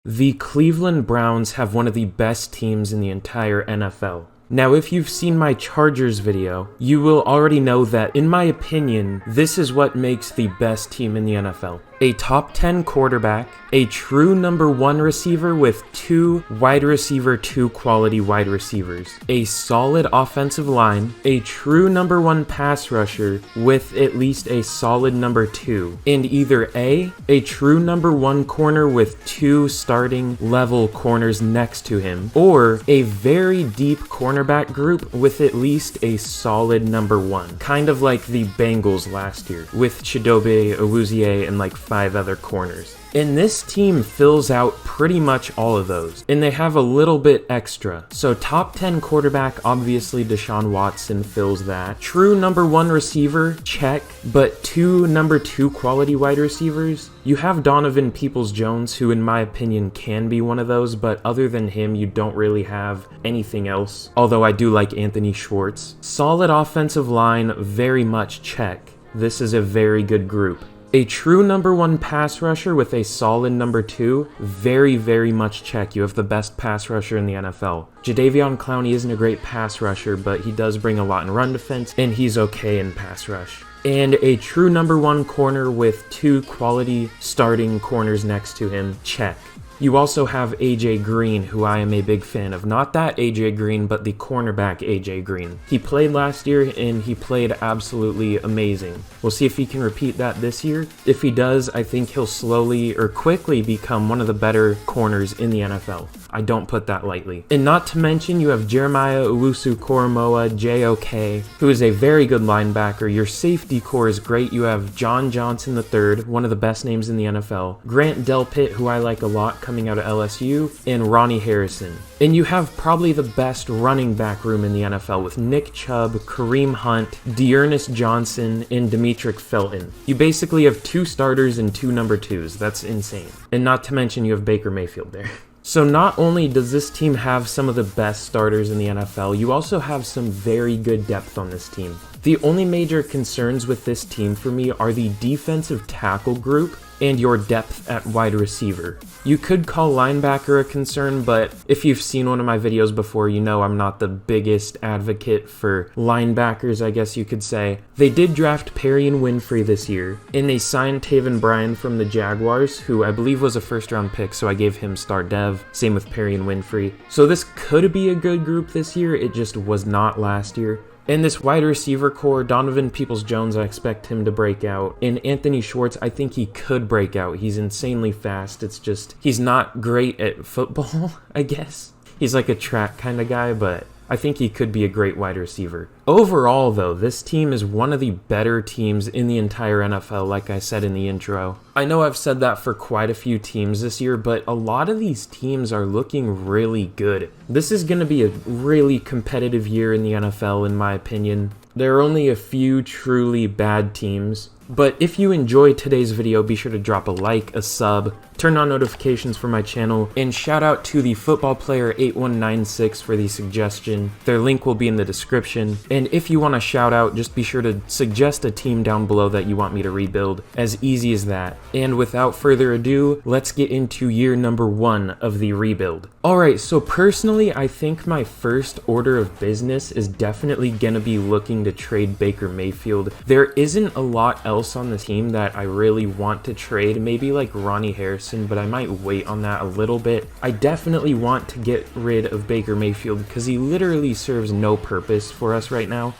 The Cleveland Browns have one of the best teams in the entire NFL. Now, if you've seen my Chargers video, you will already know that, in my opinion, this is what makes the best team in the NFL. A top 10 quarterback, a true number 1 receiver with 2 wide receiver 2 quality wide receivers, a solid offensive line, a true number 1 pass rusher with at least a solid number 2, and either a true number 1 corner with 2 starting level corners next to him, or a very deep cornerback group with at least a solid number 1. Kind of like the Bengals last year, with Chidobe Awuzie and like 5 other corners. And this team fills out pretty much all of those, and they have a little bit extra. So top 10 quarterback, obviously Deshaun Watson fills that. True number 1 receiver, check, but 2 number 2 quality wide receivers. You have Donovan Peoples-Jones, who in my opinion can be one of those, but other than him, you don't really have anything else. Although I do like Anthony Schwartz. Solid offensive line, very much check. This is a very good group. A true number 1 pass rusher with a solid number 2, very, very much check. You have the best pass rusher in the NFL. Jadeveon Clowney isn't a great pass rusher, but he does bring a lot in run defense, and he's okay in pass rush. And a true number 1 corner with 2 quality starting corners next to him, check. You also have AJ Green, who I am a big fan of. Not that AJ Green, but the cornerback AJ Green. He played last year, and he played absolutely amazing. We'll see if he can repeat that this year. If he does, I think he'll slowly or quickly become one of the better corners in the NFL. I don't put that lightly. And not to mention, you have Jeremiah Owusu-Koramoah, JOK, who is a very good linebacker. Your safety core is great. You have John Johnson III, one of the best names in the NFL. Grant Delpit, who I like a lot, coming out of LSU, and Ronnie Harrison. And you have probably the best running back room in the NFL with Nick Chubb, Kareem Hunt, Dearness Johnson, and Demetric Felton. You basically have 2 starters and 2 number 2s. That's insane. And not to mention you have Baker Mayfield there. So not only does this team have some of the best starters in the NFL, you also have some very good depth on this team. The only major concerns with this team for me are the defensive tackle group and your depth at wide receiver. You could call linebacker a concern, but if you've seen one of my videos before, you know I'm not the biggest advocate for linebackers, I guess you could say. They did draft Perrion Winfrey this year, and they signed Taven Bryan from the Jaguars, who I believe was a first-round pick, so I gave him star dev. Same with Perrion Winfrey. So this could be a good group this year, it just was not last year. And this wide receiver core, Donovan Peoples-Jones, I expect him to break out. And Anthony Schwartz, I think he could break out. He's insanely fast. It's just, he's not great at football, I guess. He's like a track kind of guy, but I think he could be a great wide receiver. Overall, though, this team is one of the better teams in the entire NFL, like I said in the intro. I know I've said that for quite a few teams this year, but a lot of these teams are looking really good. This is going to be a really competitive year in the NFL, in my opinion. There are only a few truly bad teams. But if you enjoyed today's video, be sure to drop a like, a sub, turn on notifications for my channel, and shout out to the football player 8196 for the suggestion. Their link will be in the description. And if you want a shout out, just be sure to suggest a team down below that you want me to rebuild. As easy as that. And without further ado, let's get into year number 1 of the rebuild. Alright, so personally, I think my first order of business is definitely gonna be looking to trade Baker Mayfield. There isn't a lot else on the team that I really want to trade, maybe like Ronnie Harrison, but I might wait on that a little bit. I definitely want to get rid of Baker Mayfield because he literally serves no purpose for us right now.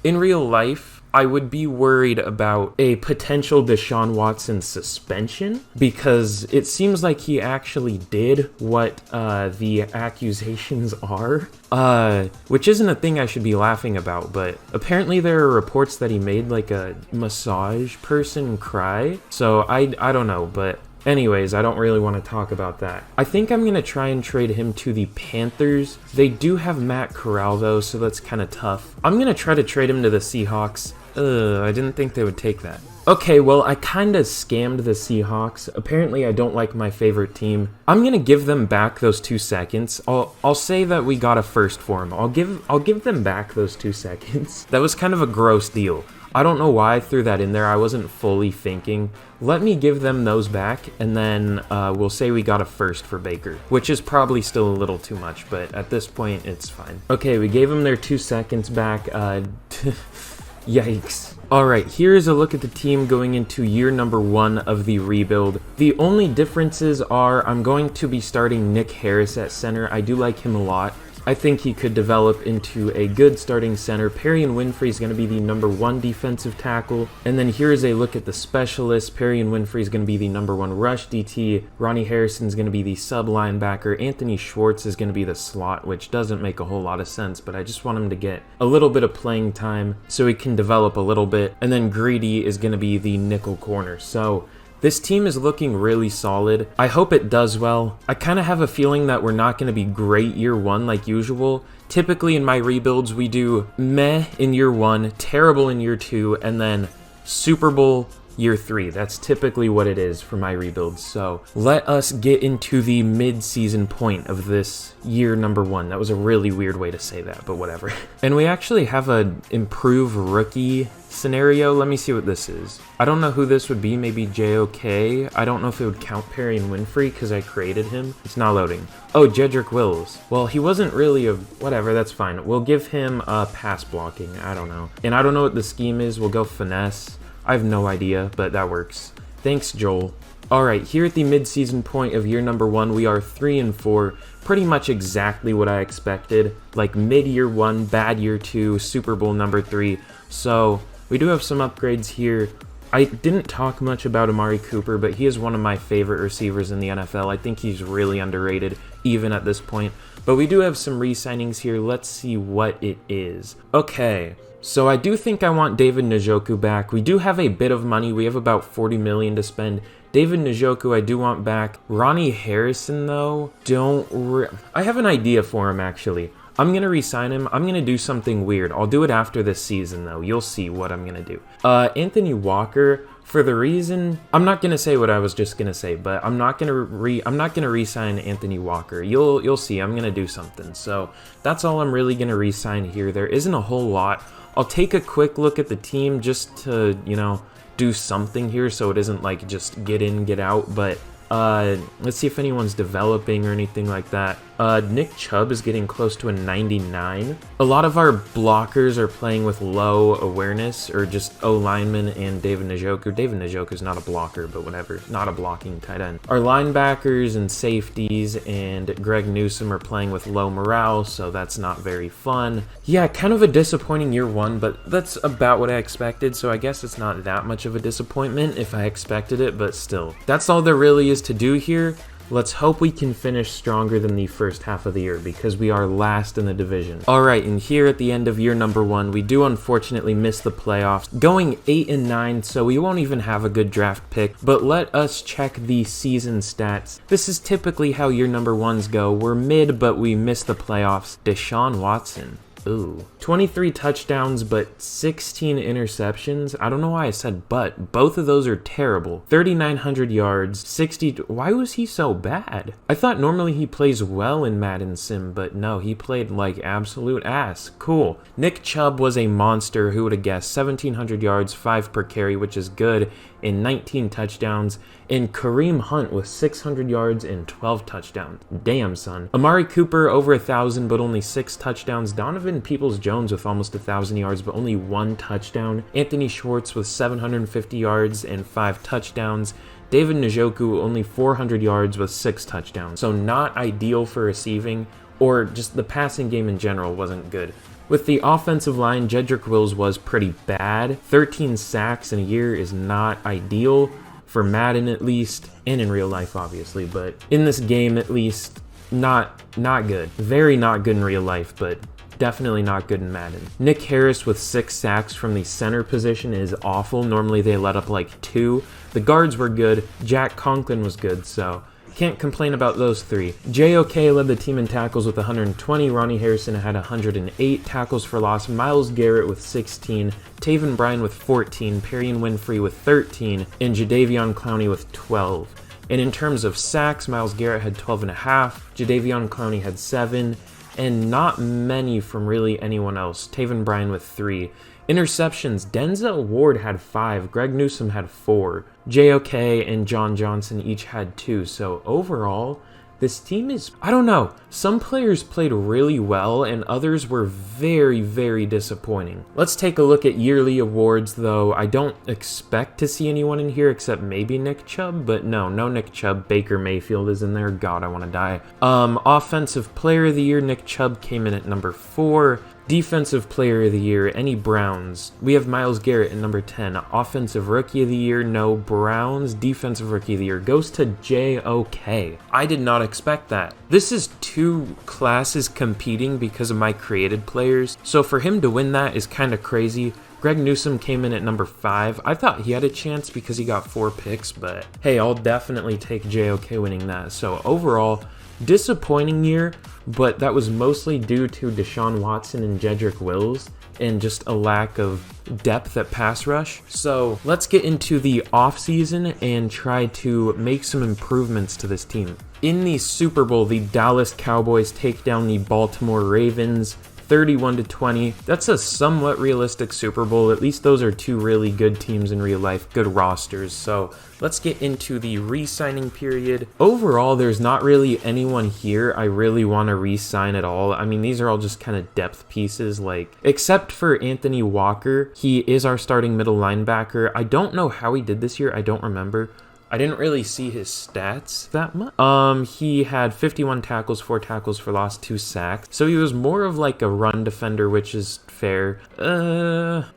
In real life, I would be worried about a potential Deshaun Watson suspension because it seems like he actually did what the accusations are. Which isn't a thing I should be laughing about, but apparently there are reports that he made like a massage person cry. So I don't know, but anyways, I don't really want to talk about that. I think I'm going to try and trade him to the Panthers. They do have Matt Corral though, so that's kind of tough. I'm going to try to trade him to the Seahawks. I didn't think they would take that. Okay, well, I kinda scammed the Seahawks. Apparently, I don't like my favorite team. I'm gonna give them back those 2 seconds. I'll say that we got a first for them. I'll give them back those 2 seconds. That was kind of a gross deal. I don't know why I threw that in there. I wasn't fully thinking. Let me give them those back, and then we'll say we got a first for Baker, which is probably still a little too much, but at this point, it's fine. Okay, we gave them their 2 seconds back. Yikes. Alright, here's a look at the team going into year number 1 of the rebuild. The only differences are I'm going to be starting Nick Harris at center. I do like him a lot. I think he could develop into a good starting center. Perrion Winfrey is going to be the number 1 defensive tackle. And then here's a look at the specialists. Perrion Winfrey is going to be the number 1 rush DT. Ronnie Harrison is going to be the sub linebacker. Anthony Schwartz is going to be the slot, which doesn't make a whole lot of sense, but I just want him to get a little bit of playing time so he can develop a little bit. And then Greedy is going to be the nickel corner. So this team is looking really solid. I hope it does well. I kind of have a feeling that we're not going to be great year 1 like usual. Typically in my rebuilds, we do meh in year 1, terrible in year 2, and then Super Bowl year 3. That's typically what it is for my rebuilds. So let us get into the mid-season point of this year number 1. That was a really weird way to say that, but whatever. And we actually have an improved rookie scenario. Let me see what this is. I don't know who this would be. Maybe JOK. I don't know if it would count Perrion Winfrey because I created him. It's not loading. Oh, Jedrick Wills. Well, he wasn't really a... whatever, that's fine. We'll give him pass blocking. I don't know. And I don't know what the scheme is. We'll go finesse. I have no idea, but that works. Thanks, Joel. Alright, here at the mid-season point of year number 1, we are 3-4. Pretty much exactly what I expected. Like mid-year 1, bad year 2, Super Bowl number 3. So we do have some upgrades here. I didn't talk much about Amari Cooper, but he is one of my favorite receivers in the NFL. I think he's really underrated, even at this point. But we do have some re-signings here. Let's see what it is. Okay, so I do think I want David Njoku back. We do have a bit of money. We have about $40 million to spend. David Njoku I do want back. Ronnie Harrison, though, I have an idea for him, actually. I'm going to re-sign him. I'm going to do something weird. I'll do it after this season, though. You'll see what I'm going to do. Anthony Walker, for the reason... I'm not going to say what I was just going to say, but I'm not going to re-sign Anthony Walker. You'll see. I'm going to do something. So that's all I'm really going to re-sign here. There isn't a whole lot. I'll take a quick look at the team just to, you know, do something here so it isn't like just get in, get out, but let's see if anyone's developing or anything like that. Nick Chubb is getting close to a 99. A lot of our blockers are playing with low awareness, or just O lineman and David Njoku. David Njoku is not a blocker, but whatever. Not a blocking tight end. Our linebackers and safeties and Greg Newsome are playing with low morale, so that's not very fun. Yeah, kind of a disappointing year 1, but that's about what I expected, so I guess it's not that much of a disappointment if I expected it, but still. That's all there really is to do here. Let's hope we can finish stronger than the first half of the year because we are last in the division. Alright, and here at the end of year number 1, we do unfortunately miss the playoffs, going 8-9, so we won't even have a good draft pick, but let us check the season stats. This is typically how year number 1s go. We're mid, but we miss the playoffs. Deshaun Watson. Ooh. 23 touchdowns, but 16 interceptions. I don't know why I said but. Both of those are terrible. 3,900 yards, 60... Why was he so bad? I thought normally he plays well in Madden Sim, but no, he played like absolute ass. Cool. Nick Chubb was a monster. Who would have guessed? 1,700 yards, 5 per carry, which is good, and 19 touchdowns. And Kareem Hunt with 600 yards and 12 touchdowns. Damn, son. Amari Cooper over 1,000, but only 6 touchdowns. Donovan Peoples-Jones with almost 1,000 yards, but only 1 touchdown. Anthony Schwartz with 750 yards and 5 touchdowns. David Njoku only 400 yards with 6 touchdowns. So not ideal for receiving, or just the passing game in general wasn't good. With the offensive line, Jedrick Wills was pretty bad. 13 sacks in a year is not ideal. For Madden at least, and in real life obviously, but in this game at least, not good. Very not good in real life, but definitely not good in Madden. Nick Harris with 6 sacks from the center position is awful. Normally they let up like 2. The guards were good. Jack Conklin was good, so can't complain about those 3. JOK led the team in tackles with 120. Ronnie Harrison had 108 tackles for loss. Myles Garrett with 16. Taven Bryan with 14. Perrion Winfrey with 13. And Jadeveon Clowney with 12. And in terms of sacks, Myles Garrett had 12.5. Jadeveon Clowney had 7. And not many from really anyone else. Taven Bryan with 3. Interceptions, Denzel Ward had 5, Greg Newsome had 4, JOK and John Johnson each had 2. So overall, this team is, I don't know, some players played really well and others were very, very disappointing. Let's take a look at yearly awards though. I don't expect to see anyone in here except maybe Nick Chubb, but no Nick Chubb. Baker Mayfield is in there. God, I want to die. Offensive Player of the Year, Nick Chubb came in at number 4. Defensive Player of the Year, any Browns? We have Myles Garrett at number 10. Offensive Rookie of the Year, no Browns. Defensive Rookie of the Year goes to JOK. I did not expect that. This is 2 classes competing because of my created players, so for him to win that is kind of crazy. Greg Newsome came in at number 5. I thought he had a chance because he got 4 picks, but hey, I'll definitely take JOK winning that. So overall, disappointing year, but that was mostly due to Deshaun Watson and Jedrick Wills and just a lack of depth at pass rush. So let's get into the offseason and try to make some improvements to this team. In the Super Bowl, the Dallas Cowboys take down the Baltimore Ravens 31-20. That's a somewhat realistic Super Bowl. At least those are 2 really good teams in real life, good rosters. So let's get into the re-signing period. Overall, there's not really anyone here I really want to re-sign at all. I mean, these are all just kind of depth pieces, like, except for Anthony Walker. He is our starting middle linebacker. I don't know how he did this year. I don't remember. I didn't really see his stats that much. He had 51 tackles, 4 tackles for loss, 2 sacks. So he was more of like a run defender, which is fair.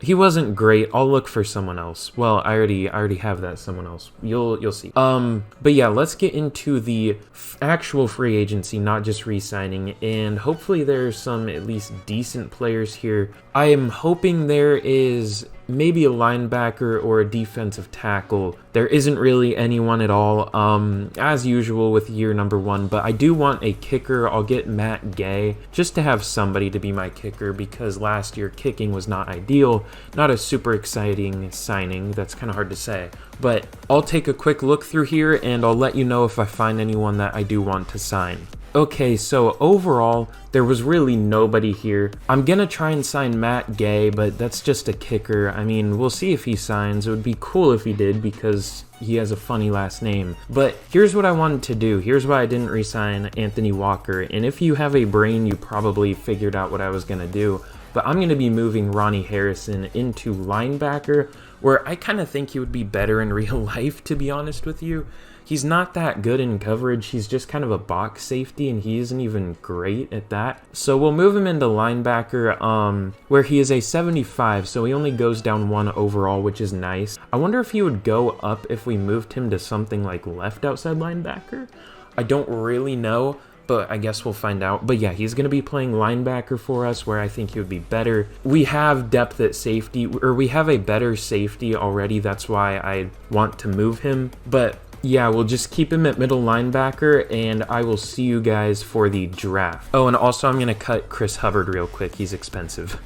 He wasn't great. I'll look for someone else. Well, I already have that someone else. You'll see. But yeah, let's get into the actual free agency, not just re-signing, and hopefully there's some at least decent players here. I am hoping there is maybe a linebacker or a defensive tackle. There isn't really anyone at all, as usual with year number 1, but I do want a kicker. I'll get Matt Gay just to have somebody to be my kicker because last year kicking was not ideal. Not a super exciting signing. That's kind of hard to say, but I'll take a quick look through here and I'll let you know if I find anyone that I do want to sign. Okay, so overall, there was really nobody here. I'm gonna try and sign Matt Gay, but that's just a kicker. I mean, we'll see if he signs. It would be cool if he did because he has a funny last name. But here's what I wanted to do. Here's why I didn't re-sign Anthony Walker. And if you have a brain, you probably figured out what I was gonna do. But I'm gonna be moving Ronnie Harrison into linebacker, where I kind of think he would be better in real life, to be honest with you. He's not that good in coverage. He's just kind of a box safety, and he isn't even great at that. So we'll move him into linebacker, where he is a 75, so he only goes down 1 overall, which is nice. I wonder if he would go up if we moved him to something like left outside linebacker. I don't really know, but I guess we'll find out. But yeah, he's going to be playing linebacker for us, where I think he would be better. We have depth at safety, or we have a better safety already. That's why I want to move him. But yeah, we'll just keep him at middle linebacker, and I will see you guys for the draft. Oh, and also I'm going to cut Chris Hubbard real quick. He's expensive.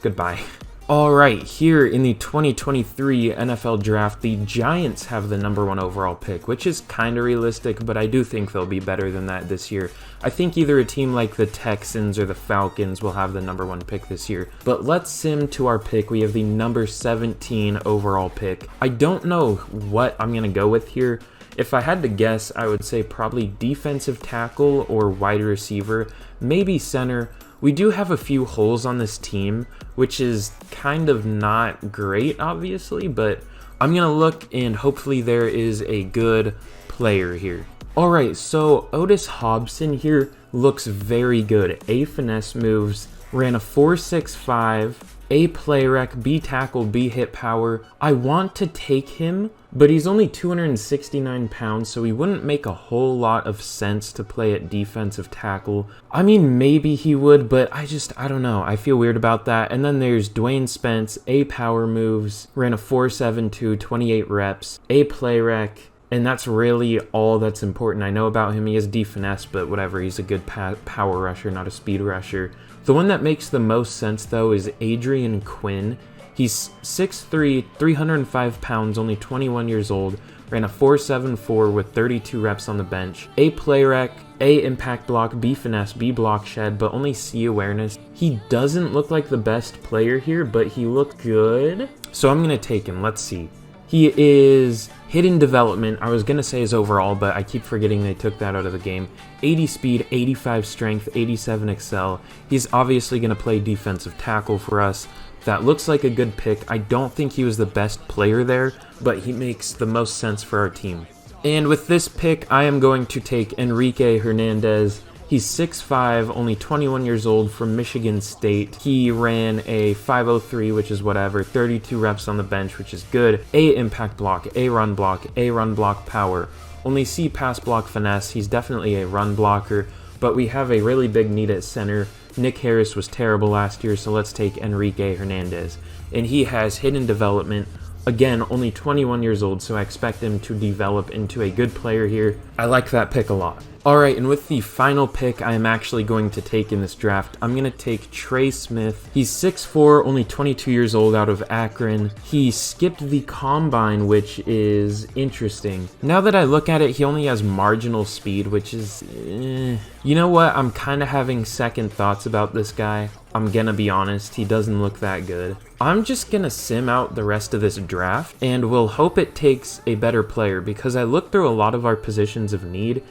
Goodbye. Alright, here in the 2023 NFL Draft, the Giants have the number 1 overall pick, which is kind of realistic, but I do think they'll be better than that this year. I think either a team like the Texans or the Falcons will have the number 1 pick this year. But let's sim to our pick. We have the number 17 overall pick. I don't know what I'm going to go with here. If I had to guess, I would say probably defensive tackle or wide receiver, maybe center. We do have a few holes on this team, which is kind of not great, obviously, but I'm going to look and hopefully there is a good player here. All right, so Otis Hobson here looks very good. A finesse moves, ran a 4.65, A play rec, B tackle, B hit power. I want to take him, but he's only 269 pounds, so he wouldn't make a whole lot of sense to play at defensive tackle. I mean, maybe he would, but I don't know. I feel weird about that. And then there's Dwayne Spence, A power moves, ran a 4.72, 28 reps, A play rec, and that's really all that's important. I know about him. He has D finesse, but whatever. He's a good power rusher, not a speed rusher. The one that makes the most sense, though, is Adrian Quinn. He's 6'3", 305 pounds, only 21 years old, ran a 4.74 with 32 reps on the bench. A play rec, A, impact block, B, finesse, B, block shed, but only C, awareness. He doesn't look like the best player here, but he looked good. So I'm going to take him. Let's see. He is hidden development. I was going to say his overall, but I keep forgetting they took that out of the game. 80 speed, 85 strength, 87 excel. He's obviously going to play defensive tackle for us. That looks like a good pick. I don't think he was the best player there, but he makes the most sense for our team. And with this pick, I am going to take Enrique Hernandez. He's 6'5", only 21 years old, from Michigan State. He ran a 5.03, which is whatever, 32 reps on the bench, which is good. A, impact block, A, run block power. Only C, pass block finesse. He's definitely a run blocker, but we have a really big need at center. Nick Harris was terrible last year, so let's take Enrique Hernandez. And he has hidden development. Again, only 21 years old, so I expect him to develop into a good player here. I like that pick a lot. Alright, and with the final pick I am actually going to take in this draft, I'm going to take Trey Smith. He's 6'4", only 22 years old, out of Akron. He skipped the combine, which is interesting. Now that I look at it, he only has marginal speed, which is... You know what? I'm kind of having second thoughts about this guy. I'm gonna be honest, he doesn't look that good. I'm just gonna sim out the rest of this draft, and we'll hope it takes a better player, because I looked through a lot of our positions of need,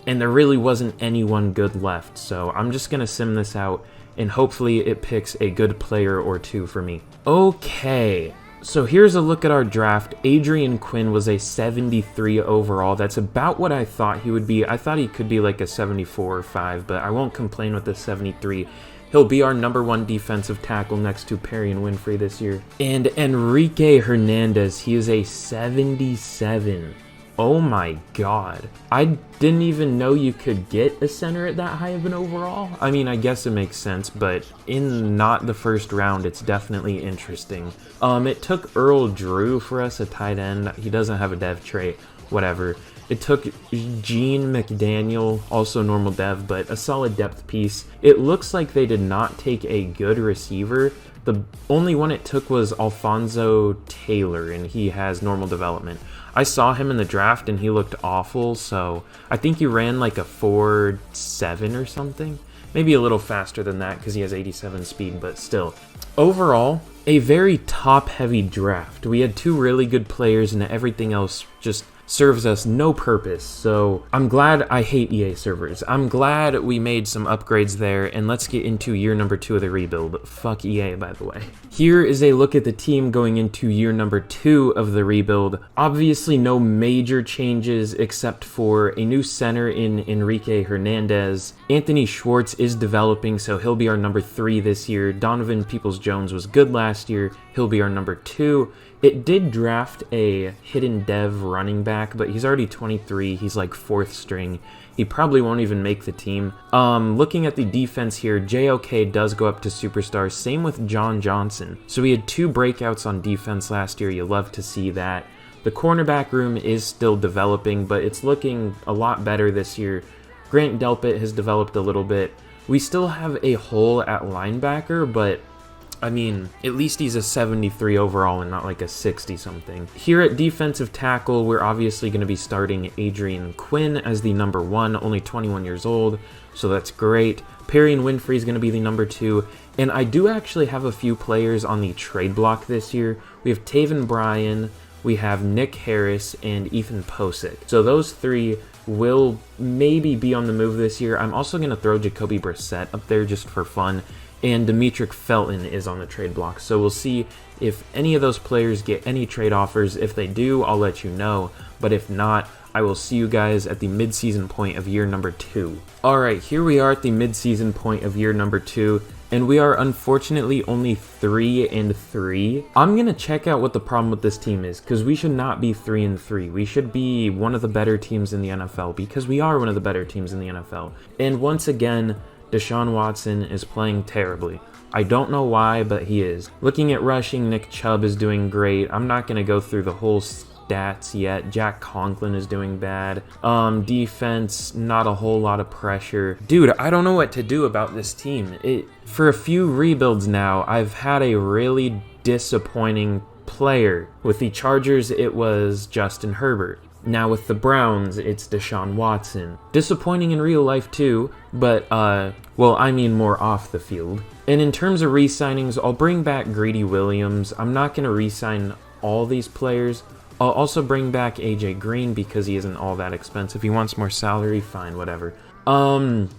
and there really wasn't anyone good left. So I'm just gonna sim this out, and hopefully it picks a good player or two for me. Okay, so here's a look at our draft. Adrian Quinn was a 73 overall. That's about what I thought he would be. I thought he could be like a 74 or 5, but I won't complain with the 73. He'll be our #1 defensive tackle next to Perry and Winfrey this year. And Enrique Hernandez, he is a 77. Oh my god. I didn't even know you could get a center at that high of an overall. I mean, I guess it makes sense, but in not the first round, it's definitely interesting. It took Earl Drew for us, a tight end. He doesn't have a dev trait, whatever. It took Gene McDaniel, also normal dev, but a solid depth piece. It looks like they did not take a good receiver. The only one it took was Alfonso Taylor, and he has normal development. I saw him in the draft, and he looked awful, so I think he ran like a 4.7 or something. Maybe a little faster than that because he has 87 speed, but still. Overall, a very top-heavy draft. We had 2 really good players, and everything else just serves us no purpose. So I'm glad I hate EA servers. I'm glad we made some upgrades there, and let's get into year number 2 of the rebuild. Fuck EA, by the way. Here is a look at the team going into year number 2 of the rebuild. Obviously no major changes except for a new center in Enrique Hernandez. Anthony Schwartz is developing, so he'll be our number 3 this year. Donovan Peoples-Jones was good last year. He'll be our number 2. It did draft a hidden dev running back, but he's already 23. He's like 4th string. He probably won't even make the team. Looking at the defense here, JOK does go up to superstar. Same with John Johnson. So we had 2 breakouts on defense last year. You love to see that. The cornerback room is still developing, but it's looking a lot better this year. Grant Delpit has developed a little bit. We still have a hole at linebacker, but I mean, at least he's a 73 overall and not like a 60-something. Here at defensive tackle, we're obviously going to be starting Adrian Quinn as the number 1, only 21 years old, so that's great. Perry and Winfrey is going to be the number 2, and I do actually have a few players on the trade block this year. We have Taven Bryan, we have Nick Harris, and Ethan Posick. So those 3 will maybe be on the move this year. I'm also going to throw Jacoby Brissett up there just for fun. And Demetric Felton is on the trade block. So we'll see if any of those players get any trade offers. If they do, I'll let you know. But if not, I will see you guys at the mid-season point of year number 2. Alright, here we are at the mid-season point of year number 2. And we are unfortunately only 3-3. I'm going to check out what the problem with this team is, because we should not be 3-3. We should be one of the better teams in the NFL, because we are one of the better teams in the NFL. And once again, Deshaun Watson is playing terribly. I don't know why, but he is. Looking at rushing, Nick Chubb is doing great. I'm not going to go through the whole stats yet. Jack Conklin is doing bad. Defense, not a whole lot of pressure. Dude, I don't know what to do about this team. For a few rebuilds now, I've had a really disappointing player. With the Chargers, it was Justin Herbert. Now with the Browns, it's Deshaun Watson. Disappointing in real life too, but well, I mean more off the field. And in terms of re-signings, I'll bring back Greedy Williams. I'm not going to re-sign all these players. I'll also bring back AJ Green because he isn't all that expensive. He wants more salary, fine, whatever.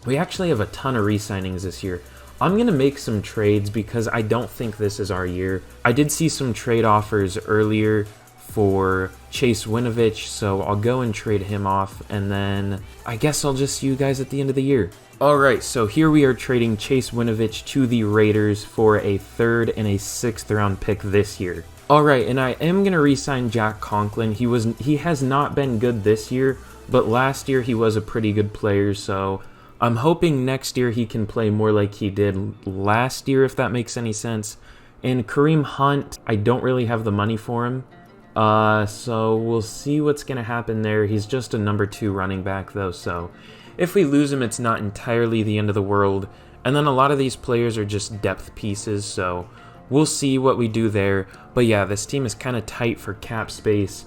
We actually have a ton of re-signings this year. I'm going to make some trades because I don't think this is our year. I did see some trade offers earlier for Chase Winovich, so I'll go and trade him off, and then I guess I'll just see you guys at the end of the year. Alright, so here we are trading Chase Winovich to the Raiders for a 3rd and a 6th round pick this year. Alright, and I am going to re-sign Jack Conklin. He has not been good this year, but last year he was a pretty good player, so I'm hoping next year he can play more like he did last year, if that makes any sense. And Kareem Hunt, I don't really have the money for him, so we'll see what's going to happen there. He's just a number 2 running back, though, so if we lose him, it's not entirely the end of the world. And then a lot of these players are just depth pieces, so we'll see what we do there. But yeah, this team is kind of tight for cap space,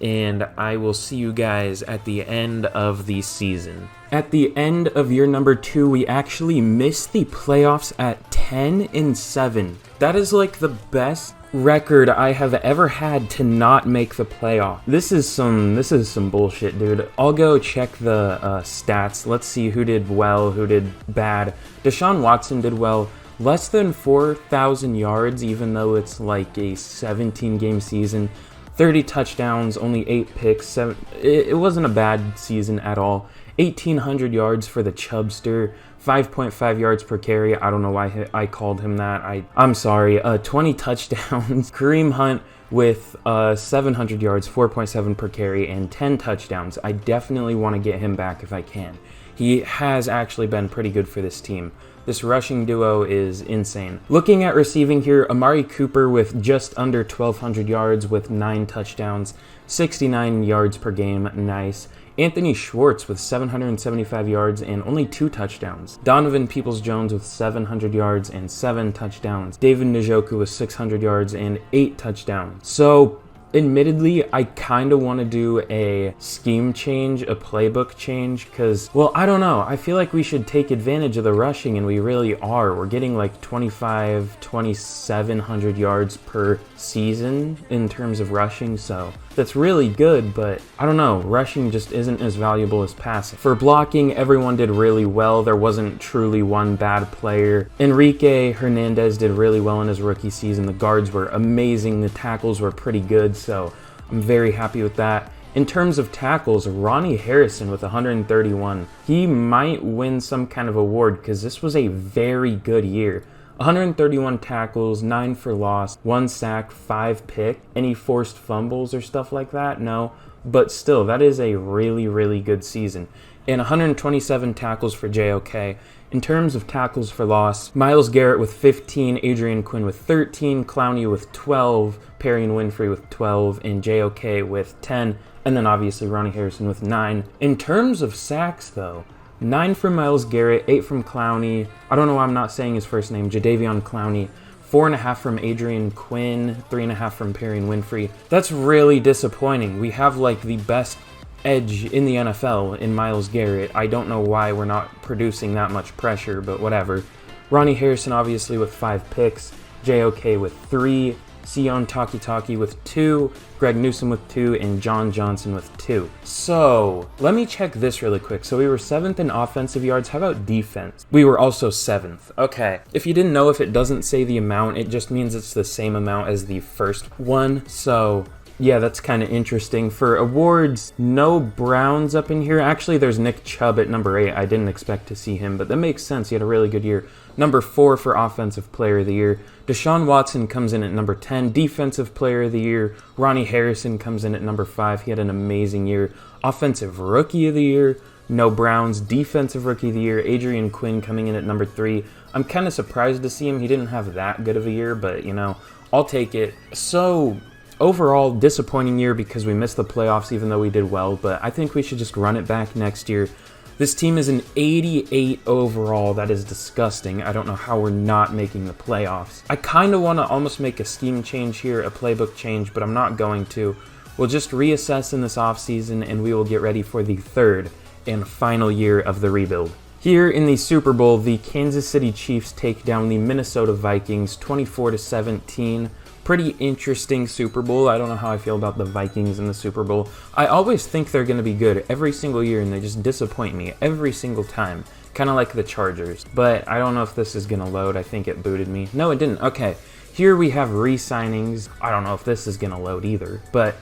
and I will see you guys at the end of the season. At the end of year number 2, we actually missed the playoffs at 10-7. That is like the best record I have ever had to not make the playoff. This is some bullshit, dude. I'll go check the stats. Let's see who did well, who did bad. Deshaun Watson did well. Less than 4,000 yards, even though it's like a 17-game season. 30 touchdowns, only 8 picks. It wasn't a bad season at all. 1,800 yards for the Chubster. 5.5 yards per carry. I don't know why I called him that. I'm sorry. 20 touchdowns. Kareem Hunt with 700 yards, 4.7 per carry, and 10 touchdowns. I definitely want to get him back if I can. He has actually been pretty good for this team. This rushing duo is insane. Looking at receiving here, Amari Cooper with just under 1,200 yards with 9 touchdowns, 69 yards per game, nice. Anthony Schwartz with 775 yards and only 2 touchdowns. Donovan Peoples-Jones with 700 yards and 7 touchdowns. David Njoku with 600 yards and 8 touchdowns. So, admittedly, I kind of want to do a scheme change, a playbook change, because, well, I don't know. I feel like we should take advantage of the rushing, and we really are. We're getting like 2,700 yards per season in terms of rushing, so that's really good, but I don't know. Rushing just isn't as valuable as passing. For blocking, everyone did really well. There wasn't truly one bad player. Enrique Hernandez did really well in his rookie season. The guards were amazing. The tackles were pretty good, so I'm very happy with that. In terms of tackles, Ronnie Harrison with 131. He might win some kind of award because this was a very good year. 131 tackles, 9 for loss, 1 sack, 5 pick. Any forced fumbles or stuff like that? No. But still, that is a really, really good season. And 127 tackles for JOK. In terms of tackles for loss, Myles Garrett with 15, Adrian Quinn with 13, Clowney with 12, Perry and Winfrey with 12, and JOK with 10, and then obviously Ronnie Harrison with 9. In terms of sacks, though, 9 from Myles Garrett, 8 from Clowney. I don't know why I'm not saying his first name, Jadeveon Clowney. 4.5 from Adrian Quinn, 3.5 from Perry and Winfrey. That's really disappointing. We have like the best edge in the NFL in Myles Garrett. I don't know why we're not producing that much pressure, but whatever. Ronnie Harrison obviously with 5 picks, JOK with 3, Sion Takitaki with 2, Greg Newsome with 2, and John Johnson with 2. So, let me check this really quick. So we were 7th in offensive yards. How about defense? We were also 7th. Okay. If you didn't know, if it doesn't say the amount, it just means it's the same amount as the first one. So, yeah, that's kind of interesting. For awards, no Browns up in here. Actually, there's Nick Chubb at number 8. I didn't expect to see him, but that makes sense. He had a really good year. Number 4 for Offensive Player of the Year. Deshaun Watson comes in at number 10. Defensive Player of the Year. Ronnie Harrison comes in at number 5. He had an amazing year. Offensive Rookie of the Year. No Browns. Defensive Rookie of the Year. Adrian Quinn coming in at number 3. I'm kind of surprised to see him. He didn't have that good of a year, but, you know, I'll take it. So, overall, disappointing year because we missed the playoffs even though we did well, but I think we should just run it back next year. This team is an 88 overall. That is disgusting. I don't know how we're not making the playoffs. I kind of want to almost make a scheme change here, a playbook change, but I'm not going to. We'll just reassess in this offseason, and we will get ready for the third and final year of the rebuild. Here in the Super Bowl, the Kansas City Chiefs take down the Minnesota Vikings 24-17. Pretty interesting Super Bowl. I don't know how I feel about the Vikings in the Super Bowl. I always think they're going to be good every single year, and they just disappoint me every single time. Kind of like the Chargers. But I don't know if this is going to load. I think it booted me. No, it didn't. Okay. Here we have re-signings. I don't know if this is going to load either. But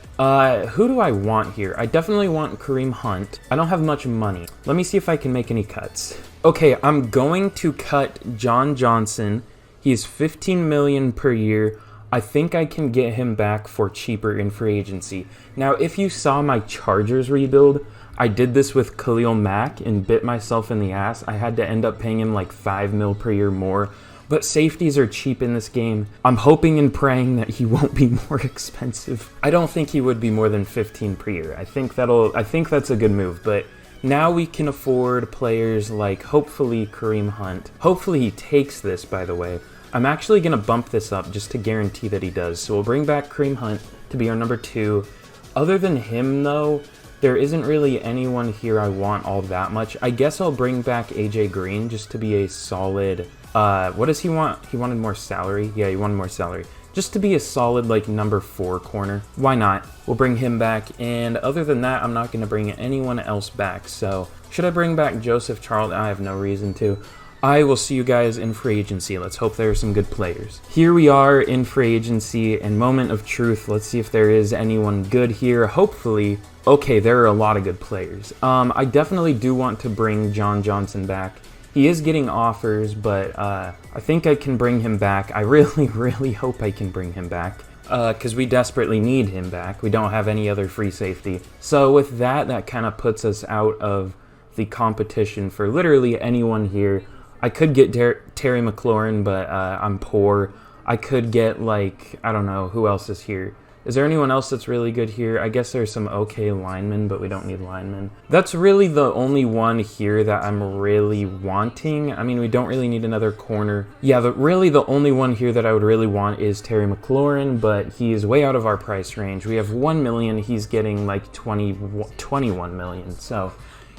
who do I want here? I definitely want Kareem Hunt. I don't have much money. Let me see if I can make any cuts. Okay, I'm going to cut John Johnson. He's $15 million per year. I think I can get him back for cheaper in free agency. Now, if you saw my Chargers rebuild, I did this with Khalil Mack and bit myself in the ass. I had to end up paying him like $5 mil per year more. But safeties are cheap in this game. I'm hoping and praying that he won't be more expensive. I don't think he would be more than 15 per year. I think that's a good move. But now we can afford players like hopefully Kareem Hunt. Hopefully he takes this, by the way. I'm actually going to bump this up just to guarantee that he does. So we'll bring back Kareem Hunt to be our number 2. Other than him, though, there isn't really anyone here I want all that much. I guess I'll bring back AJ Green just to be a solid... what does he want? He wanted more salary? Yeah, he wanted more salary. Just to be a solid, like, number 4 corner. Why not? We'll bring him back. And other than that, I'm not going to bring anyone else back. So, should I bring back Joseph Charlton? I have no reason to. I will see you guys in free agency. Let's hope there are some good players. Here we are in free agency and moment of truth. Let's see if there is anyone good here. Hopefully. Okay, there are a lot of good players. I definitely do want to bring John Johnson back. He is getting offers, but I think I can bring him back. I really, really hope I can bring him back because we desperately need him back. We don't have any other free safety. So with that, that kind of puts us out of the competition for literally anyone here. I could get Terry McLaurin, but I'm poor. I could get, like, I don't know, who else is here? Is there anyone else that's really good here? I guess there's some okay linemen, but we don't need linemen. That's really the only one here that I'm really wanting. I mean, we don't really need another corner. Yeah, really the only one here that I would really want is Terry McLaurin, but he is way out of our price range. We have 1 million. He's getting like 21 million. So,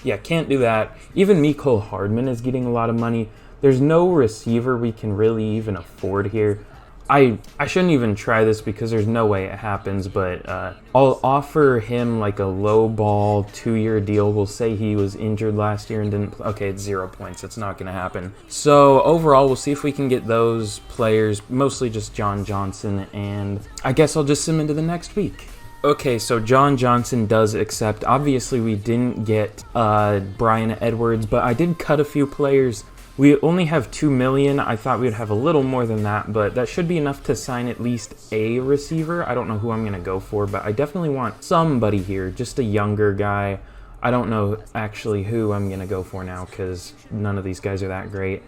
yeah, can't do that. Even Mecole Hardman is getting a lot of money. There's no receiver we can really even afford here. I shouldn't even try this because there's no way it happens, but I'll offer him like a low ball 2-year deal. We'll say he was injured last year and didn't... Okay, it's 0 points. It's not going to happen. So overall, we'll see if we can get those players, mostly just John Johnson, and I guess I'll just send him into the next week. Okay, so John Johnson does accept. Obviously, we didn't get Brian Edwards, but I did cut a few players. We only have 2 million. I thought we'd have a little more than that, but that should be enough to sign at least a receiver. I don't know who I'm going to go for, but I definitely want somebody here, just a younger guy. I don't know actually who I'm going to go for now because none of these guys are that great.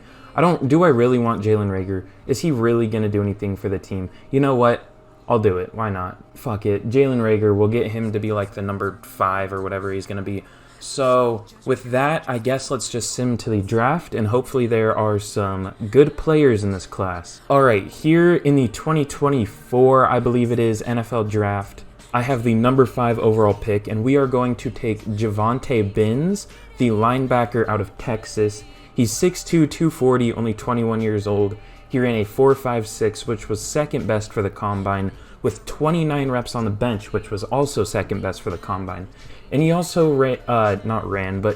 Do I really want Jalen Reagor? Is he really going to do anything for the team? You know what? I'll do it. Why not? Fuck it. Jalen Reagor, we'll get him to be like the number 5 or whatever he's going to be. So with that, I guess let's just sim to the draft, and hopefully there are some good players in this class. All right, here in the 2024, I believe it is, NFL draft, I have the number 5 overall pick, and we are going to take Javonte Binns, the linebacker out of Texas. He's 6'2", 240, only 21 years old. He ran a 4.56, which was second best for the combine, with 29 reps on the bench, which was also second best for the combine. And he also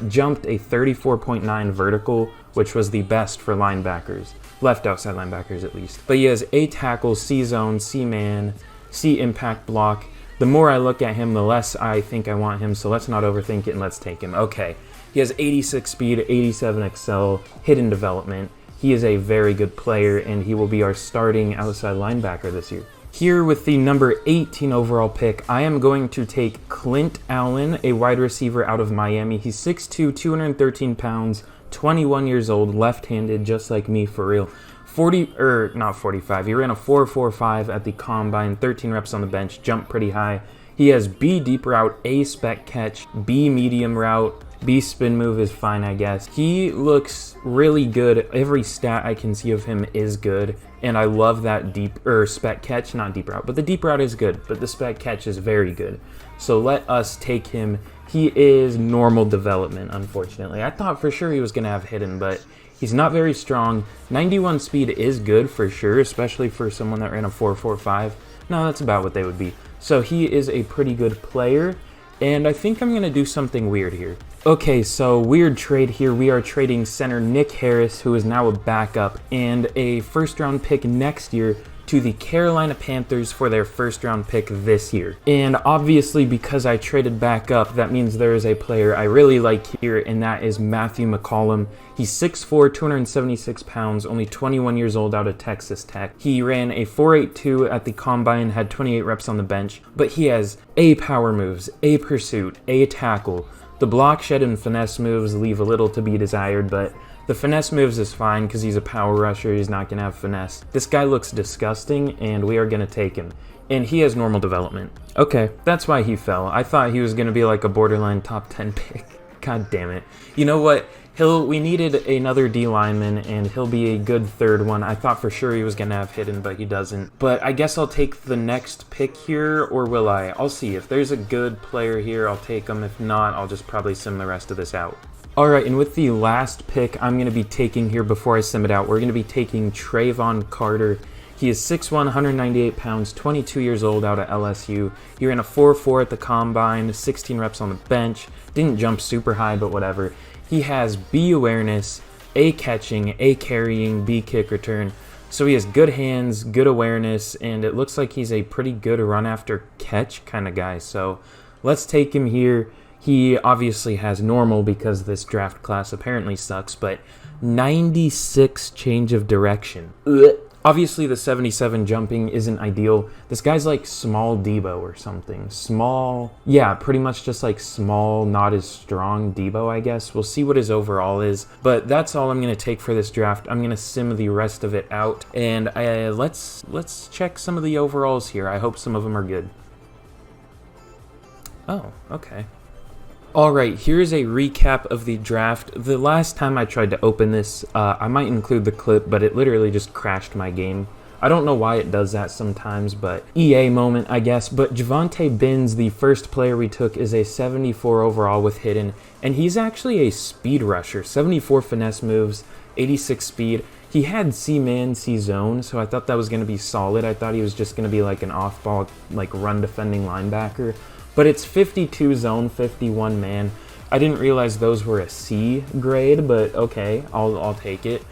jumped a 34.9 vertical, which was the best for linebackers, left outside linebackers at least. But he has A tackle, C zone, C man, C impact block. The more I look at him, the less I think I want him, so let's not overthink it and let's take him. Okay, he has 86 speed, 87 excel, hidden development. He is a very good player, and he will be our starting outside linebacker this year. Here with the number 18 overall pick, I am going to take Clint Allen, a wide receiver out of Miami. He's 6'2", 213 pounds, 21 years old, left-handed, just like me for real. Not 45. He ran a 4.45 at the combine, 13 reps on the bench, jumped pretty high. He has B deep route, A spec catch, B medium route, B spin move is fine, I guess. He looks really good. Every stat I can see of him is good. And I love that spec catch, not deep route, but the deep route is good, but the spec catch is very good. So let us take him. He is normal development, unfortunately. I thought for sure he was going to have hidden, but he's not very strong. 91 speed is good for sure, especially for someone that ran a 4.45. No, that's about what they would be. So he is a pretty good player, and I think I'm going to do something weird here. Okay, so weird trade here. We are trading center Nick Harris, who is now a backup, and a first-round pick next year to the Carolina Panthers for their first-round pick this year. And obviously, because I traded back up, that means there is a player I really like here, and that is Matthew McCollum. He's 6'4", 276 pounds, only 21 years old, out of Texas Tech. He ran a 4.82 at the combine, had 28 reps on the bench, but he has A power moves, A pursuit, A tackle. The block, shed, and finesse moves leave a little to be desired, but the finesse moves is fine because he's a power rusher. He's not going to have finesse. This guy looks disgusting, and we are going to take him. And he has normal development. Okay, that's why he fell. I thought he was going to be like a borderline top 10 pick. God damn it. You know what? We needed another D lineman, and he'll be a good third one. I thought for sure he was going to have hidden, but he doesn't. But I guess I'll take the next pick here, or will I? I'll see. If there's a good player here, I'll take him. If not, I'll just probably sim the rest of this out. Alright, and with the last pick I'm going to be taking here before I sim it out, we're going to be taking Trayvon Carter. He is 6'1", 198 pounds, 22 years old, out of LSU. He ran a 4.4 at the combine, 16 reps on the bench. Didn't jump super high, but whatever. He has B awareness, A catching, A carrying, B kick return. So he has good hands, good awareness, and it looks like he's a pretty good run after catch kind of guy. So let's take him here. He obviously has normal because this draft class apparently sucks, but 96 change of direction. Ugh. Obviously, the 77 jumping isn't ideal. This guy's like small Debo or something. Small, yeah, pretty much just like small, not as strong Debo, I guess. We'll see what his overall is, but that's all I'm going to take for this draft. I'm going to sim the rest of it out, and let's check some of the overalls here. I hope some of them are good. Oh, okay. Alright, here's a recap of the draft. The last time I tried to open this, I might include the clip, but it literally just crashed my game. I don't know why it does that sometimes, but EA moment, I guess. But Javonte Binns, the first player we took, is a 74 overall with hidden, and he's actually a speed rusher. 74 finesse moves, 86 speed. He had C-man, C-zone, so I thought that was going to be solid. I thought he was just going to be like an off-ball, like run-defending linebacker. But it's 52 zone, 51 man. I didn't realize those were a C grade, but okay, I'll take it.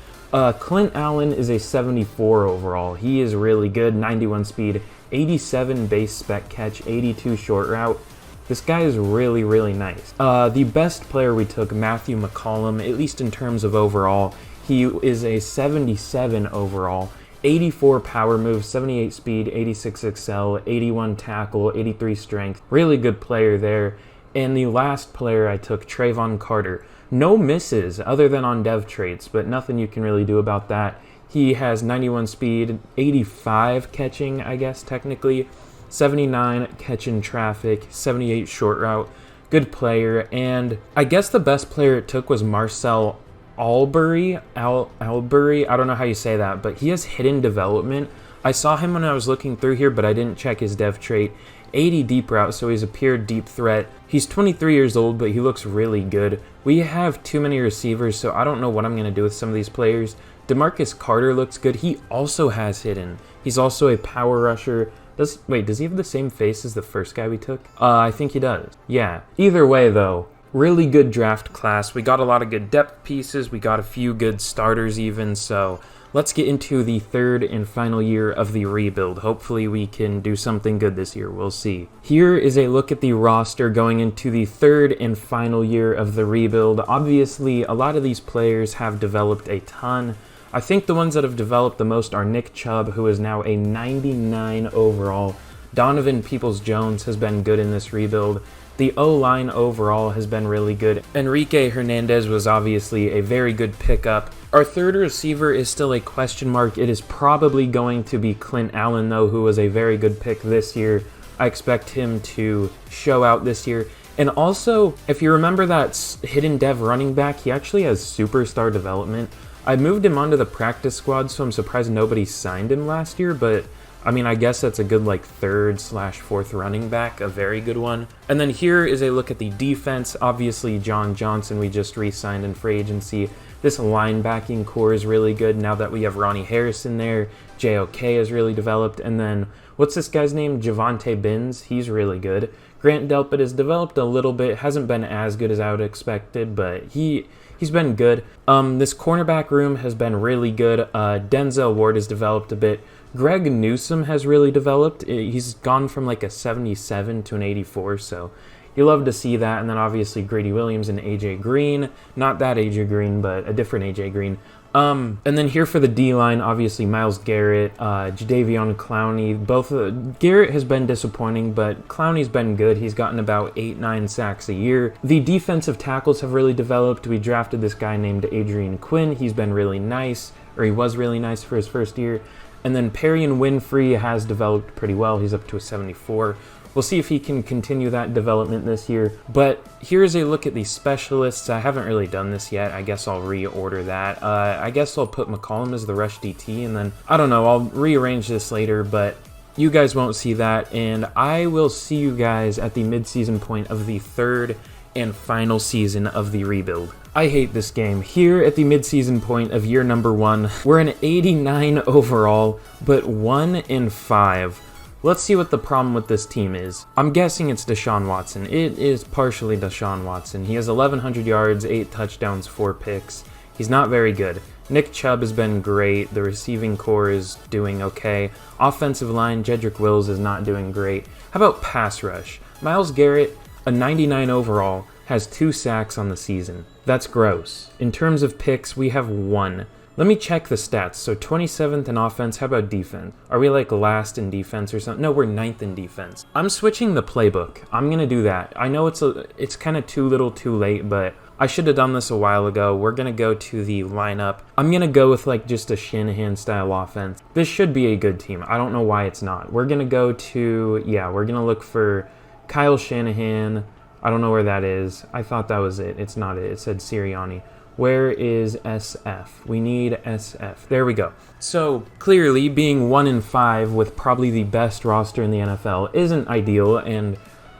Clint Allen is a 74 overall. He is really good, 91 speed, 87 base spec catch, 82 short route. This guy is really, really nice. The best player we took, Matthew McCollum, at least in terms of overall, he is a 77 overall. 84 power move, 78 speed, 86 excel, 81 tackle, 83 strength. Really good player there. And the last player I took, Trayvon Carter. No misses other than on dev traits, but nothing you can really do about that. He has 91 speed, 85 catching, I guess, technically. 79 catching traffic, 78 short route. Good player. And I guess the best player it took was Marcel Albury, I don't know how you say that, but he has hidden development. I saw him when I was looking through here, but I didn't check his dev trait. 80 deep route, so he's a pure deep threat. He's 23 years old, but he looks really good. We have too many receivers, so I don't know what I'm going to do with some of these players. DeMarcus Carter looks good. He also has hidden. He's also a power rusher. Does he have the same face as the first guy we took? I think he does. Yeah. Either way, though, really good draft class. We got a lot of good depth pieces. We got a few good starters even. So let's get into the third and final year of the rebuild. Hopefully we can do something good this year. We'll see. Here is a look at the roster going into the third and final year of the rebuild. Obviously, a lot of these players have developed a ton. I think the ones that have developed the most are Nick Chubb, who is now a 99 overall. Donovan Peoples-Jones has been good in this rebuild. The O-line overall has been really good. Enrique Hernandez was obviously a very good pickup. Our third receiver is still a question mark. It is probably going to be Clint Allen, though, who was a very good pick this year. I expect him to show out this year. And also, if you remember that hidden dev running back, he actually has superstar development. I moved him onto the practice squad, so I'm surprised nobody signed him last year, but I mean, I guess that's a good like 3rd/4th running back, a very good one. And then here is a look at the defense. Obviously, John Johnson we just re-signed in free agency. This linebacking core is really good now that we have Ronnie Harrison there. JOK has really developed. And then, what's this guy's name? Javonte Binns. He's really good. Grant Delpit has developed a little bit. Hasn't been as good as I would have expected, but he's been good. This cornerback room has been really good. Denzel Ward has developed a bit. Greg Newsome has really developed. He's gone from like a 77 to an 84, so you love to see that. And then obviously Grady Williams and AJ Green. Not that AJ Green, but a different AJ Green. And then here for the D-line, obviously Myles Garrett, Jadeveon Clowney. Garrett has been disappointing, but Clowney's been good. He's gotten about 8-9 sacks a year. The defensive tackles have really developed. We drafted this guy named Adrian Quinn. He's been really nice, or he was really nice for his first year. And then Perrion Winfrey has developed pretty well. He's up to a 74. We'll see if he can continue that development this year. But here's a look at the specialists. I haven't really done this yet. I guess I'll reorder that. I guess I'll put McCollum as the rush DT, and then, I don't know, I'll rearrange this later, but you guys won't see that. And I will see you guys at the midseason point of the 3rd and final season of the rebuild. I hate this game. Here at the midseason point of year number 1, we're an 89 overall, but 1-5. Let's see what the problem with this team is. I'm guessing it's Deshaun Watson. It is partially Deshaun Watson. He has 1,100 yards, 8 touchdowns, 4 picks. He's not very good. Nick Chubb has been great. The receiving core is doing okay. Offensive line, Jedrick Wills is not doing great. How about pass rush? Myles Garrett, a 99 overall, has 2 sacks on the season. That's gross. In terms of picks, we have 1. Let me check the stats. So 27th in offense. How about defense? Are we like last in defense or something? No, we're 9th in defense. I'm switching the playbook. I'm going to do that. I know it's kind of too little too late, but I should have done this a while ago. We're going to go to the lineup. I'm going to go with like just a Shanahan style offense. This should be a good team. I don't know why it's not. We're going to go to, we're going to look for Kyle Shanahan. I don't know where that is. I thought that was it. It's not it. It said Sirianni. Where is SF? We need SF. There we go. So clearly being 1-5 with probably the best roster in the NFL isn't ideal, and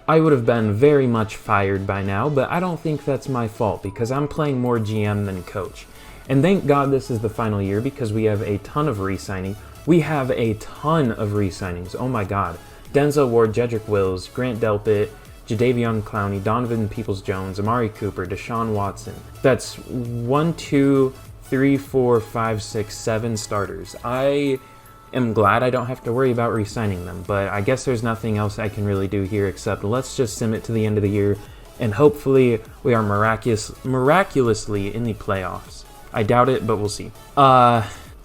I would have been very much fired by now, but I don't think that's my fault because I'm playing more GM than coach. And thank God this is the final year because we have a ton of re-signing. We have a ton of re-signings. Oh my God. Denzel Ward, Jedrick Wills, Grant Delpit, Jadeveon Clowney, Donovan Peoples-Jones, Amari Cooper, Deshaun Watson. That's 1, 2, 3, 4, 5, 6, 7 starters. I am glad I don't have to worry about re-signing them, but I guess there's nothing else I can really do here except let's just sim it to the end of the year, and hopefully we are miraculously in the playoffs. I doubt it, but we'll see.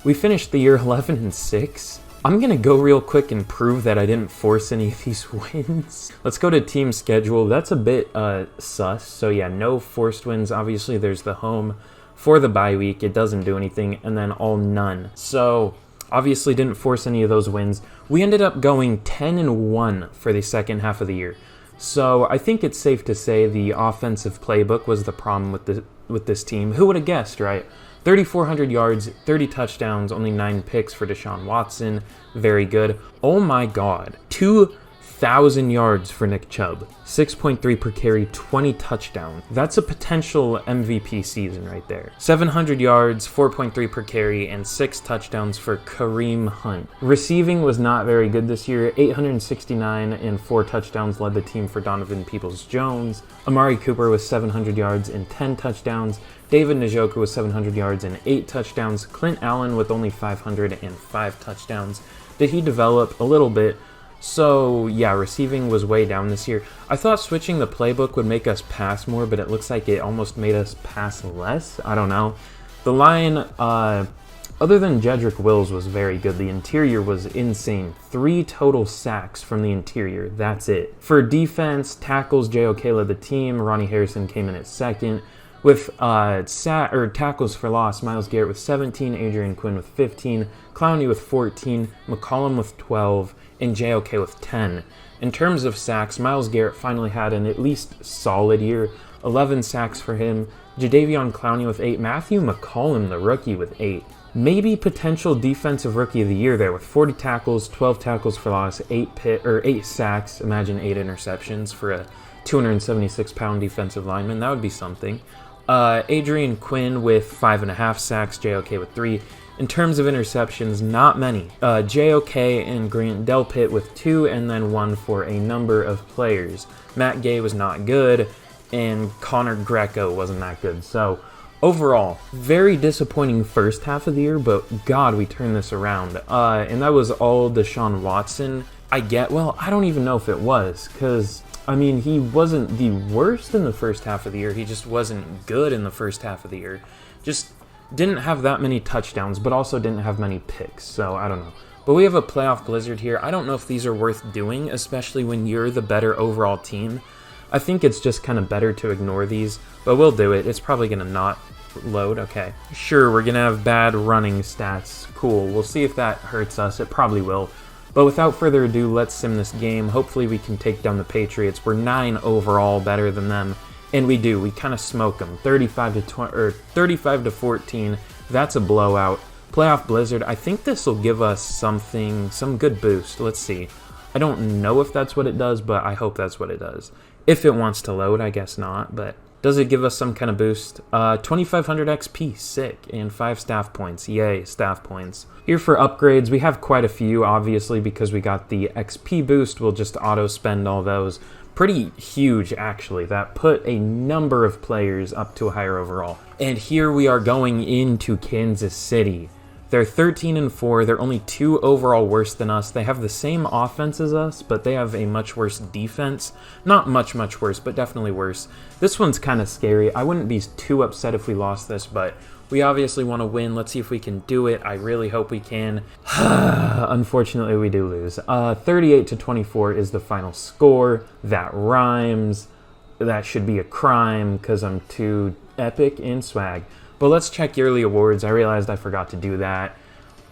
We finished the year 11-6. I'm going to go real quick and prove that I didn't force any of these wins. Let's go to team schedule. That's a bit sus. So yeah, no forced wins. Obviously, there's the home for the bye week. It doesn't do anything. And then all none. So obviously didn't force any of those wins. We ended up going 10-1 for the second half of the year. So I think it's safe to say the offensive playbook was the problem with this team. Who would have guessed, right? 3,400 yards, 30 touchdowns, only 9 picks for Deshaun Watson. Very good. Oh my God. 2,000 yards for Nick Chubb. 6.3 per carry, 20 touchdowns. That's a potential MVP season right there. 700 yards, 4.3 per carry, and 6 touchdowns for Kareem Hunt. Receiving was not very good this year. 869 and 4 touchdowns led the team for Donovan Peoples-Jones. Amari Cooper was 700 yards and 10 touchdowns. David Njoku with 700 yards and 8 touchdowns. Clint Allen with only 505 touchdowns. Did he develop a little bit? So yeah, receiving was way down this year. I thought switching the playbook would make us pass more, but it looks like it almost made us pass less. I don't know. The line, other than Jedrick Wills, was very good. The interior was insane. 3 total sacks from the interior. That's it. For defense, tackles, JOK led the team. Ronnie Harrison came in at second. With tackles for loss, Myles Garrett with 17, Adrian Quinn with 15, Clowney with 14, McCollum with 12, and JOK with 10. In terms of sacks, Myles Garrett finally had an at least solid year. 11 sacks for him. Jadeveon Clowney with 8. Matthew McCollum, the rookie, with 8. Maybe potential defensive rookie of the year there with 40 tackles, 12 tackles for loss, 8 sacks. Imagine 8 interceptions for a 276-pound defensive lineman. That would be something. Adrian Quinn with 5.5 sacks, JOK with 3. In terms of interceptions, not many. JOK and Grant Delpit with 2, and then 1 for a number of players. Matt Gay was not good, and Connor Greco wasn't that good. So overall, very disappointing first half of the year, but God, we turned this around. And that was all Deshaun Watson. I don't even know if it was, because I mean, he wasn't the worst in the first half of the year. He just wasn't good in the first half of the year. Just didn't have that many touchdowns, but also didn't have many picks. So I don't know. But we have a playoff blizzard here. I don't know if these are worth doing, especially when you're the better overall team. I think it's just kind of better to ignore these, but we'll do it. It's probably going to not load. Okay. Sure, we're going to have bad running stats. Cool. We'll see if that hurts us. It probably will. But without further ado, let's sim this game. Hopefully we can take down the Patriots. We're 9 overall, better than them. And we do. We kind of smoke them. 35 to 14. That's a blowout. Playoff Blizzard. I think this will give us some good boost. Let's see. I don't know if that's what it does, but I hope that's what it does. If it wants to load, I guess not. But does it give us some kind of boost? 2500 XP, sick, and 5 staff points. Yay, staff points. Here for upgrades, we have quite a few, obviously, because we got the XP boost. We'll just auto-spend all those. Pretty huge, actually. That put a number of players up to a higher overall. And here we are going into Kansas City. They're 13-4. They're only 2 overall worse than us. They have the same offense as us, but they have a much worse defense. Not much worse, but definitely worse. This one's kind of scary. I wouldn't be too upset if we lost this, but we obviously want to win. Let's see if we can do it. I really hope we can. Unfortunately, we do lose. 38 to 24 is the final score. That rhymes. That should be a crime because I'm too epic in swag. But let's check yearly awards. I realized I forgot to do that.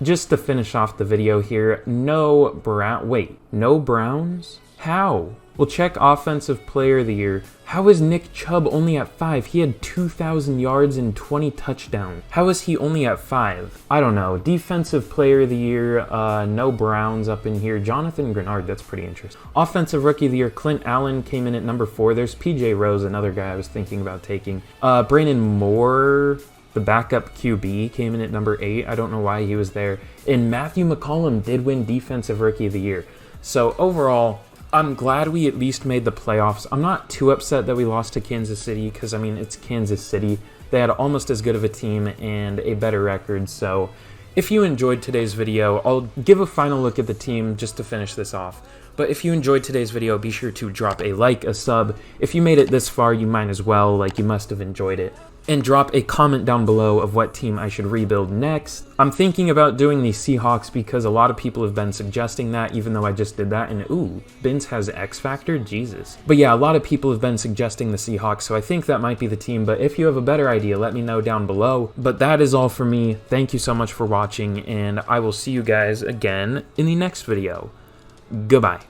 Just to finish off the video here, no Browns? How? We'll check Offensive Player of the Year. How is Nick Chubb only at 5? He had 2,000 yards and 20 touchdowns. How is he only at 5? I don't know. Defensive Player of the Year, no Browns up in here. Jonathan Grenard, that's pretty interesting. Offensive Rookie of the Year, Clint Allen came in at number 4. There's PJ Rose, another guy I was thinking about taking. Brandon Moore, the backup QB, came in at number 8. I don't know why he was there. And Matthew McCollum did win Defensive Rookie of the Year. So overall, I'm glad we at least made the playoffs. I'm not too upset that we lost to Kansas City because, I mean, it's Kansas City. They had almost as good of a team and a better record. So if you enjoyed today's video, I'll give a final look at the team just to finish this off. But if you enjoyed today's video, be sure to drop a like, a sub. If you made it this far, you might as well, like you must have enjoyed it. And drop a comment down below of what team I should rebuild next. I'm thinking about doing the Seahawks because a lot of people have been suggesting that, even though I just did that. And ooh, Binns has X Factor? Jesus. But yeah, a lot of people have been suggesting the Seahawks, so I think that might be the team. But if you have a better idea, let me know down below. But that is all for me. Thank you so much for watching, and I will see you guys again in the next video. Goodbye.